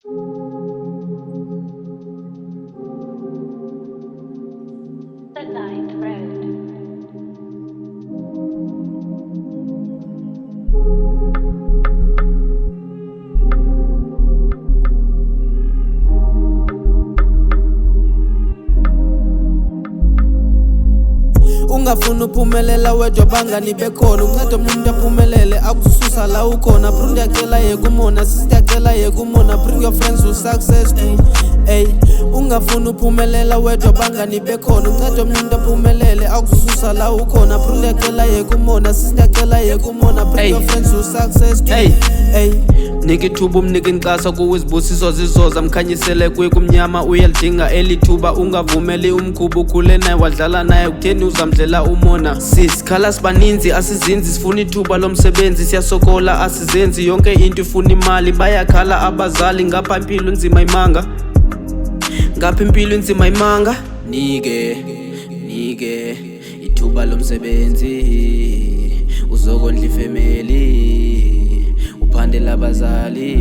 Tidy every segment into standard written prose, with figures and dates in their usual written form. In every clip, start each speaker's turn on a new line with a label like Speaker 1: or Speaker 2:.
Speaker 1: The Light Road.
Speaker 2: Ungafuna uphumelela wedwa bangani bekhona unceda omnye umuntu aphumelele akususa la ukhona bro ndiyacela yekumona sisiyacela yekumona bring your friends to success too. Ey ungafuna uphumelela wedwa bangani bekhona unceda omnye umuntu aphumelele akususa la ukhona bro ndiyacela yekumona sisiyacela yekumona bring your friends to success too. Ey nika ithuba umnika inkxaso kuwo izibusiso zizoza mkhanyisele kuye kumnyama uyalidinga eli thuba ungavumeli umkhuba ukhule naye wadlala naye kutheni uzamdlela umona sisikhala sibaninzi asizinzi sifuna ithuba lomsebenzi siyasokola asizenzi yonke into ifuna imali bayakhala abazali ngapha impilo nzima imanga ngapha impilo inzima imanga nike ithuba lomsebenzi uzokondla ifemeli uphandela abazali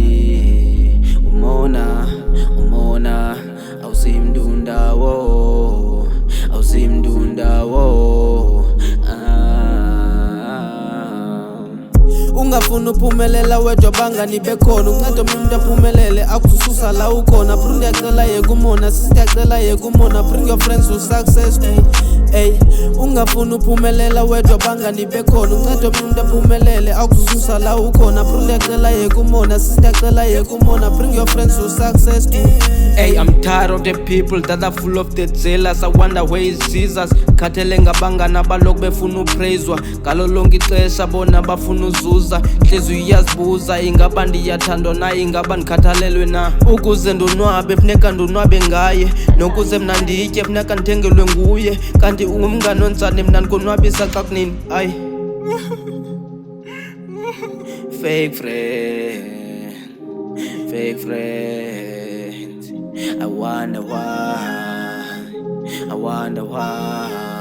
Speaker 2: umona awusimntundawo ungafuna uphumelela wedwa bangani bekhona unceda omnye umuntu aphumelele akususa la ukhona bro ndiyacela yekumona sisiyacela yekumona bring your friends to success too. Ey ungafuna uphumelela wedwa bangani bekhona unceda omnye umuntu aphumelele akususa la ukhona bro ndiyacela yekumona sisiyacela yekumona bring your friends to success too. Ey I'm tired of the people that are full of the jealous. I wonder where is Jesus khathele ngabangani abalokhu befuna upraiswa ngalo lonke ixesha bona bafuna uzuza nhliziyo iyazibuza ingaba ndiyathandwa na ingaba ndikhathalelwe na ukuze ndonwabe funeka ndonwabe ngaye nokuze mna nditye funeka ndithengelwe nguye kanti ungumngani ontsani mna ndikonwabisa xa kunini ayi fake friends I wonder why